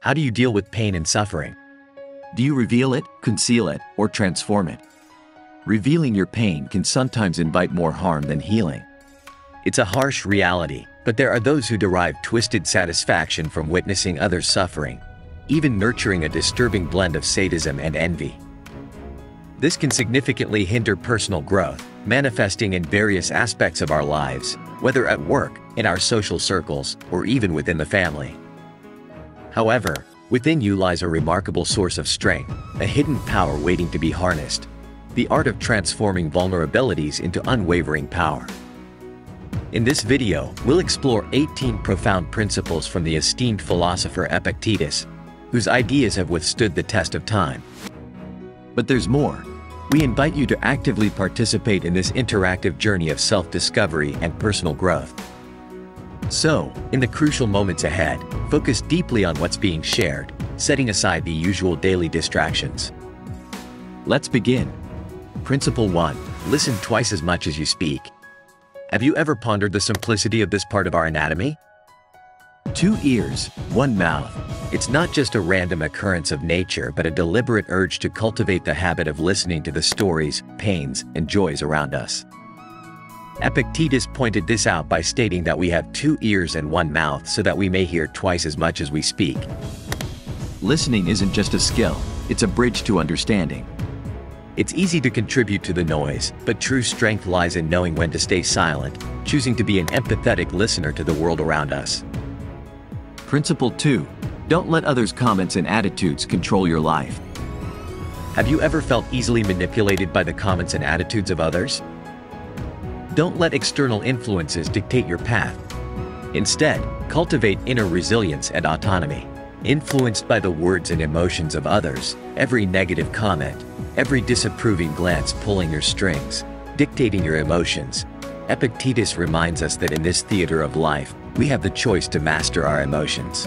How do you deal with pain and suffering? Do you reveal it, conceal it, or transform it? Revealing your pain can sometimes invite more harm than healing. It's a harsh reality, but there are those who derive twisted satisfaction from witnessing others suffering, even nurturing a disturbing blend of sadism and envy. This can significantly hinder personal growth, manifesting in various aspects of our lives, whether at work, in our social circles, or even within the family. However, within you lies a remarkable source of strength, a hidden power waiting to be harnessed, the art of transforming vulnerabilities into unwavering power. In this video, we'll explore 18 profound principles from the esteemed philosopher Epictetus, whose ideas have withstood the test of time. But there's more. We invite you to actively participate in this interactive journey of self-discovery and personal growth. So, in the crucial moments ahead, focus deeply on what's being shared, setting aside the usual daily distractions. Let's begin. Principle 1. Listen twice as much as you speak. Have you ever pondered the simplicity of this part of our anatomy? 2 ears, 1 mouth. It's not just a random occurrence of nature, but a deliberate urge to cultivate the habit of listening to the stories, pains, and joys around us. Epictetus pointed this out by stating that we have 2 ears and 1 mouth so that we may hear twice as much as we speak. Listening isn't just a skill, it's a bridge to understanding. It's easy to contribute to the noise, but true strength lies in knowing when to stay silent, choosing to be an empathetic listener to the world around us. Principle 2. Don't let others' comments and attitudes control your life. Have you ever felt easily manipulated by the comments and attitudes of others? Don't let external influences dictate your path. Instead, cultivate inner resilience and autonomy. Influenced by the words and emotions of others, every negative comment, every disapproving glance pulling your strings, dictating your emotions, Epictetus reminds us that in this theater of life, we have the choice to master our emotions.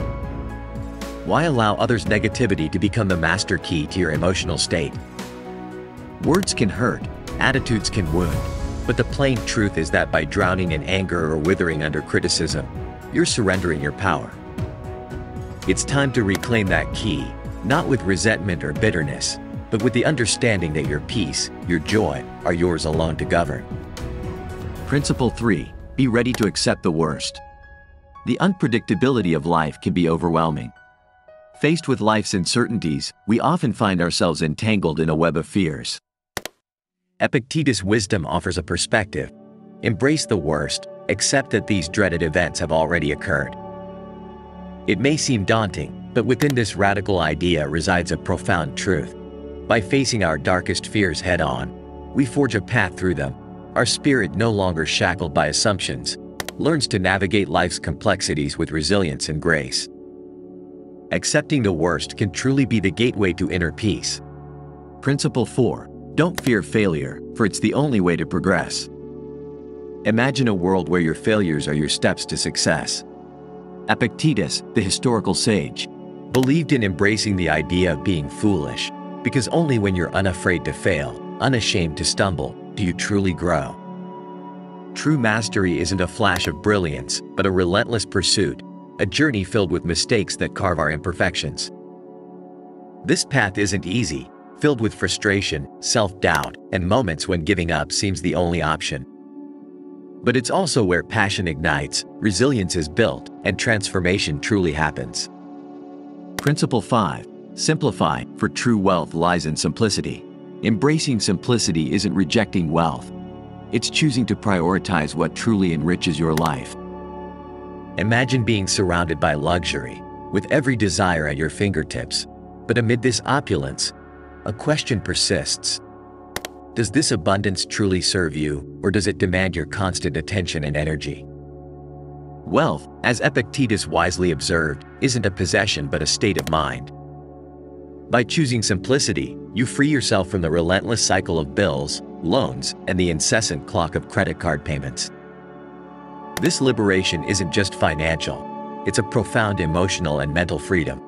Why allow others' negativity to become the master key to your emotional state? Words can hurt, attitudes can wound, but the plain truth is that by drowning in anger or withering under criticism, you're surrendering your power. It's time to reclaim that key, not with resentment or bitterness, but with the understanding that your peace, your joy, are yours alone to govern. Principle 3. Be ready to accept the worst. The unpredictability of life can be overwhelming. Faced with life's uncertainties, we often find ourselves entangled in a web of fears. Epictetus' wisdom offers a perspective. Embrace the worst, accept that these dreaded events have already occurred. It may seem daunting, but within this radical idea resides a profound truth. By facing our darkest fears head-on, we forge a path through them. Our spirit, no longer shackled by assumptions, learns to navigate life's complexities with resilience and grace. Accepting the worst can truly be the gateway to inner peace. Principle 4. Don't fear failure, for it's the only way to progress. Imagine a world where your failures are your steps to success. Epictetus, the historical sage, believed in embracing the idea of being foolish, because only when you're unafraid to fail, unashamed to stumble, do you truly grow. True mastery isn't a flash of brilliance, but a relentless pursuit, a journey filled with mistakes that carve our imperfections. This path isn't easy, filled with frustration, self-doubt, and moments when giving up seems the only option. But it's also where passion ignites, resilience is built, and transformation truly happens. Principle 5. Simplify, for true wealth lies in simplicity. Embracing simplicity isn't rejecting wealth. It's choosing to prioritize what truly enriches your life. Imagine being surrounded by luxury, with every desire at your fingertips. But amid this opulence, a question persists. Does this abundance truly serve you, or does it demand your constant attention and energy? Wealth, as Epictetus wisely observed, isn't a possession but a state of mind. By choosing simplicity, you free yourself from the relentless cycle of bills, loans, and the incessant clock of credit card payments. This liberation isn't just financial, it's a profound emotional and mental freedom.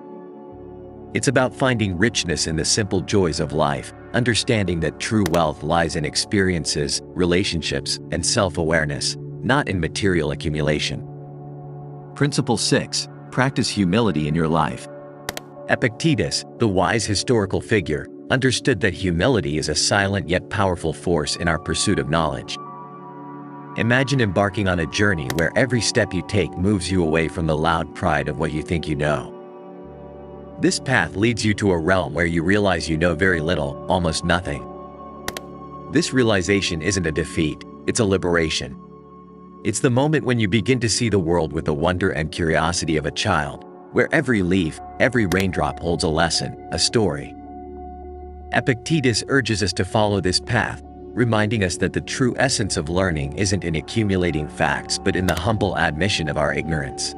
It's about finding richness in the simple joys of life, understanding that true wealth lies in experiences, relationships, and self-awareness, not in material accumulation. Principle 6. Practice humility in your life. Epictetus, the wise historical figure, understood that humility is a silent yet powerful force in our pursuit of knowledge. Imagine embarking on a journey where every step you take moves you away from the loud pride of what you think you know. This path leads you to a realm where you realize you know very little, almost nothing. This realization isn't a defeat, it's a liberation. It's the moment when you begin to see the world with the wonder and curiosity of a child, where every leaf, every raindrop holds a lesson, a story. Epictetus urges us to follow this path, reminding us that the true essence of learning isn't in accumulating facts but in the humble admission of our ignorance.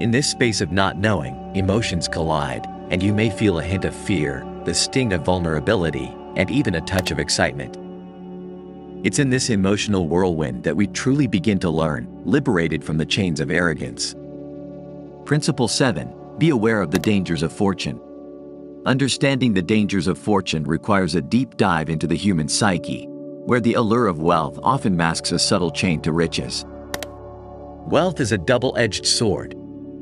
In this space of not knowing, emotions collide, and you may feel a hint of fear, the sting of vulnerability, and even a touch of excitement. It's in this emotional whirlwind that we truly begin to learn, liberated from the chains of arrogance. Principle 7. Be aware of the dangers of fortune. Understanding the dangers of fortune requires a deep dive into the human psyche, where the allure of wealth often masks a subtle chain to riches. Wealth is a double-edged sword.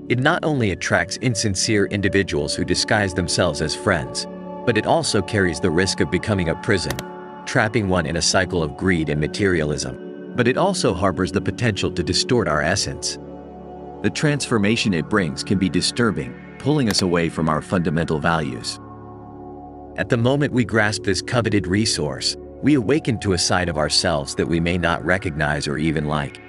It not only attracts insincere individuals who disguise themselves as friends, but it also carries the risk of becoming a prison, trapping one in a cycle of greed and materialism. But it also harbors the potential to distort our essence. The transformation it brings can be disturbing, pulling us away from our fundamental values. At the moment we grasp this coveted resource, we awaken to a side of ourselves that we may not recognize or even like.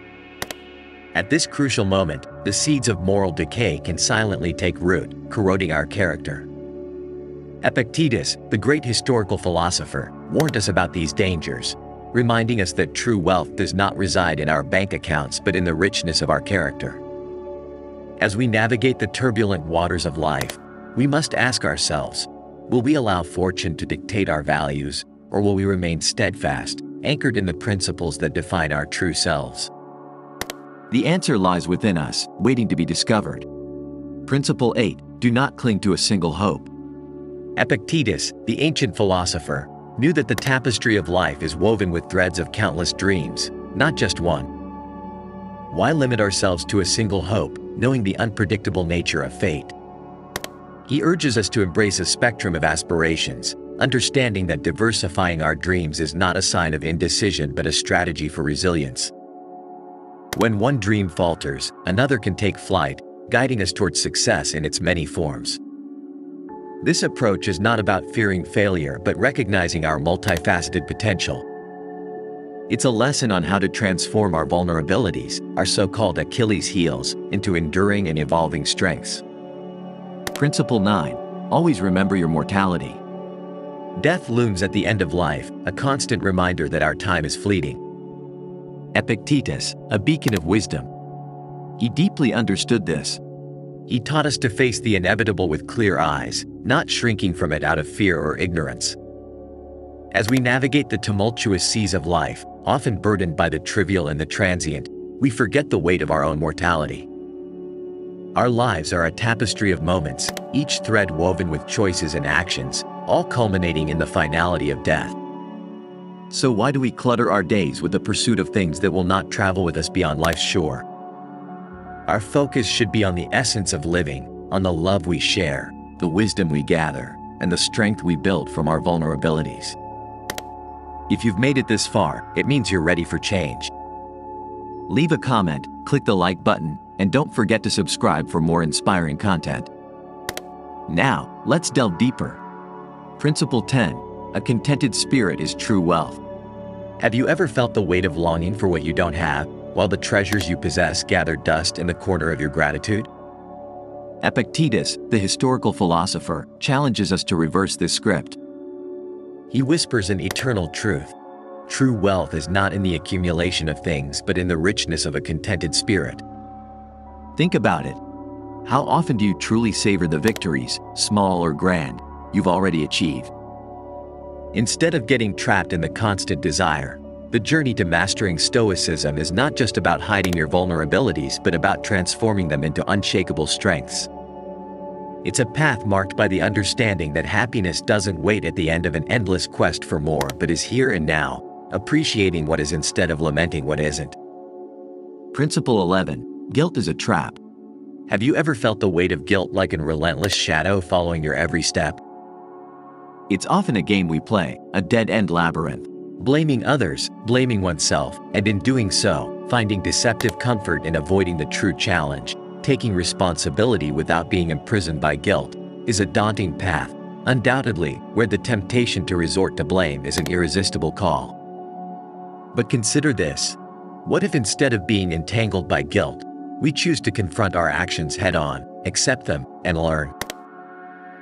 At this crucial moment, the seeds of moral decay can silently take root, corroding our character. Epictetus, the great historical philosopher, warned us about these dangers, reminding us that true wealth does not reside in our bank accounts but in the richness of our character. As we navigate the turbulent waters of life, we must ask ourselves, will we allow fortune to dictate our values, or will we remain steadfast, anchored in the principles that define our true selves? The answer lies within us, waiting to be discovered. Principle 8. Do not cling to a single hope. Epictetus, the ancient philosopher, knew that the tapestry of life is woven with threads of countless dreams, not just one. Why limit ourselves to a single hope, knowing the unpredictable nature of fate? He urges us to embrace a spectrum of aspirations, understanding that diversifying our dreams is not a sign of indecision but a strategy for resilience. When one dream falters, another can take flight, guiding us towards success in its many forms. This approach is not about fearing failure but recognizing our multifaceted potential. It's a lesson on how to transform our vulnerabilities, our so-called Achilles heels, into enduring and evolving strengths. Principle 9. Always remember your mortality. Death looms at the end of life, a constant reminder that our time is fleeting. Epictetus, a beacon of wisdom. He deeply understood this. He taught us to face the inevitable with clear eyes, not shrinking from it out of fear or ignorance. As we navigate the tumultuous seas of life, often burdened by the trivial and the transient, we forget the weight of our own mortality. Our lives are a tapestry of moments, each thread woven with choices and actions, all culminating in the finality of death. So why do we clutter our days with the pursuit of things that will not travel with us beyond life's shore? Our focus should be on the essence of living, on the love we share, the wisdom we gather, and the strength we build from our vulnerabilities. If you've made it this far, it means you're ready for change. Leave a comment, click the like button, and don't forget to subscribe for more inspiring content. Now, let's delve deeper. Principle 10. A contented spirit is true wealth. Have you ever felt the weight of longing for what you don't have, while the treasures you possess gather dust in the corner of your gratitude? Epictetus, the historical philosopher, challenges us to reverse this script. He whispers an eternal truth. True wealth is not in the accumulation of things but in the richness of a contented spirit. Think about it. How often do you truly savor the victories, small or grand, you've already achieved? Instead of getting trapped in the constant desire, the journey to mastering Stoicism is not just about hiding your vulnerabilities but about transforming them into unshakable strengths. It's a path marked by the understanding that happiness doesn't wait at the end of an endless quest for more but is here and now, appreciating what is instead of lamenting what isn't. Principle 11. Guilt is a trap. Have you ever felt the weight of guilt like a relentless shadow following your every step? It's often a game we play, a dead-end labyrinth. Blaming others, blaming oneself, and in doing so, finding deceptive comfort in avoiding the true challenge, taking responsibility without being imprisoned by guilt, is a daunting path, undoubtedly, where the temptation to resort to blame is an irresistible call. But consider this. What if instead of being entangled by guilt, we choose to confront our actions head-on, accept them, and learn?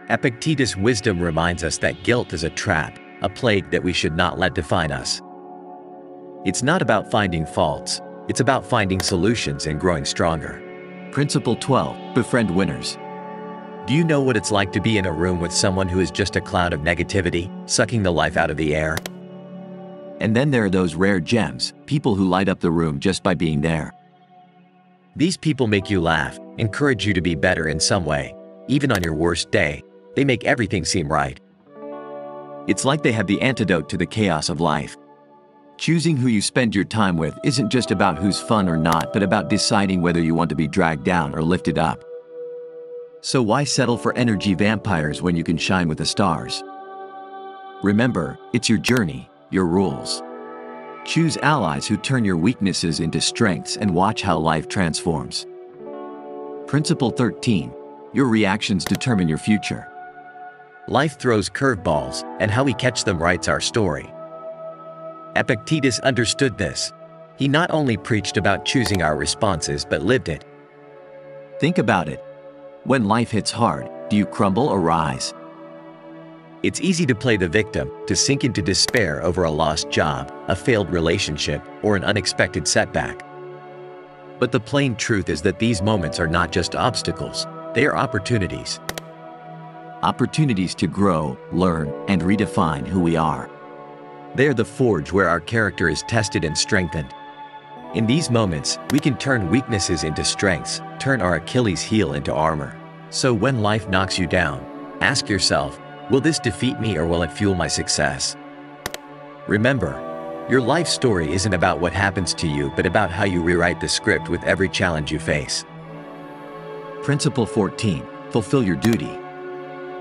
Epictetus' wisdom reminds us that guilt is a trap, a plague that we should not let define us. It's not about finding faults, it's about finding solutions and growing stronger. Principle 12. Befriend winners. Do you know what it's like to be in a room with someone who is just a cloud of negativity, sucking the life out of the air? And then there are those rare gems, people who light up the room just by being there. These people make you laugh, encourage you to be better in some way. Even on your worst day, they make everything seem right. It's like they have the antidote to the chaos of life. Choosing who you spend your time with isn't just about who's fun or not, but about deciding whether you want to be dragged down or lifted up. So why settle for energy vampires when you can shine with the stars? Remember, it's your journey, your rules. Choose allies who turn your weaknesses into strengths and watch how life transforms. Principle 13. Your reactions determine your future. Life throws curveballs, and how we catch them writes our story. Epictetus understood this. He not only preached about choosing our responses but lived it. Think about it. When life hits hard, do you crumble or rise? It's easy to play the victim, to sink into despair over a lost job, a failed relationship, or an unexpected setback. But the plain truth is that these moments are not just obstacles, they are opportunities. Opportunities to grow, learn, and redefine who we are. They are the forge where our character is tested and strengthened. In these moments, we can turn weaknesses into strengths, turn our Achilles heel into armor. So when life knocks you down, ask yourself, will this defeat me or will it fuel my success? Remember, your life story isn't about what happens to you but about how you rewrite the script with every challenge you face. Principle 14. Fulfill your duty.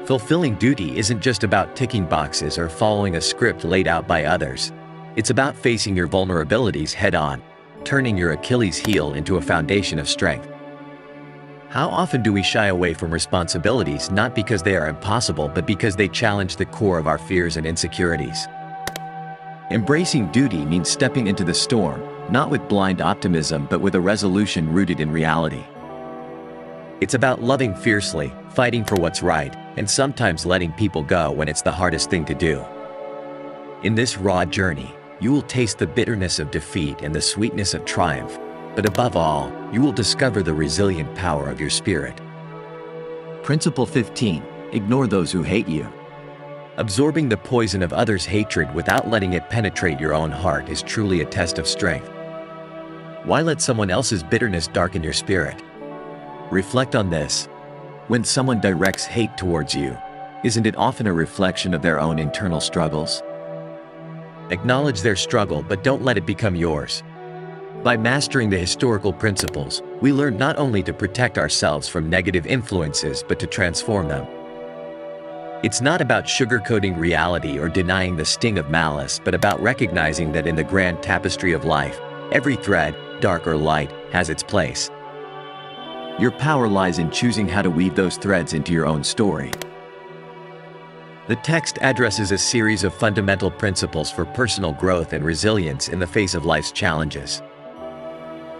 Fulfilling duty isn't just about ticking boxes or following a script laid out by others. It's about facing your vulnerabilities head-on, turning your Achilles heel into a foundation of strength. How often do we shy away from responsibilities not because they are impossible but because they challenge the core of our fears and insecurities? Embracing duty means stepping into the storm, not with blind optimism but with a resolution rooted in reality. It's about loving fiercely, fighting for what's right, and sometimes letting people go when it's the hardest thing to do. In this raw journey, you will taste the bitterness of defeat and the sweetness of triumph, but above all, you will discover the resilient power of your spirit. Principle 15. Ignore those who hate you. Absorbing the poison of others' hatred without letting it penetrate your own heart is truly a test of strength. Why let someone else's bitterness darken your spirit? Reflect on this. When someone directs hate towards you, isn't it often a reflection of their own internal struggles? Acknowledge their struggle but don't let it become yours. By mastering the historical principles, we learn not only to protect ourselves from negative influences but to transform them. It's not about sugarcoating reality or denying the sting of malice but about recognizing that in the grand tapestry of life, every thread, dark or light, has its place. Your power lies in choosing how to weave those threads into your own story. The text addresses a series of fundamental principles for personal growth and resilience in the face of life's challenges.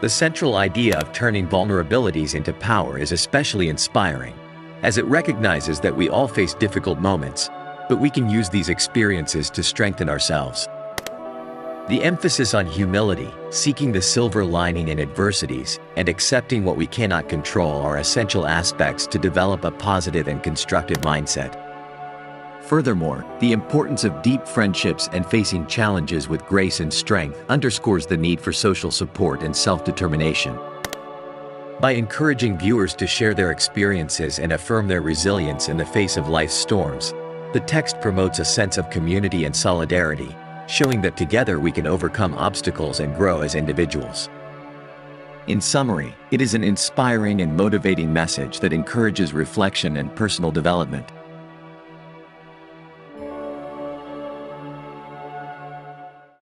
The central idea of turning vulnerabilities into power is especially inspiring, as it recognizes that we all face difficult moments, but we can use these experiences to strengthen ourselves. The emphasis on humility, seeking the silver lining in adversities, and accepting what we cannot control are essential aspects to develop a positive and constructive mindset. Furthermore, the importance of deep friendships and facing challenges with grace and strength underscores the need for social support and self-determination. By encouraging viewers to share their experiences and affirm their resilience in the face of life's storms, the text promotes a sense of community and solidarity, showing that together we can overcome obstacles and grow as individuals. In summary, it is an inspiring and motivating message that encourages reflection and personal development.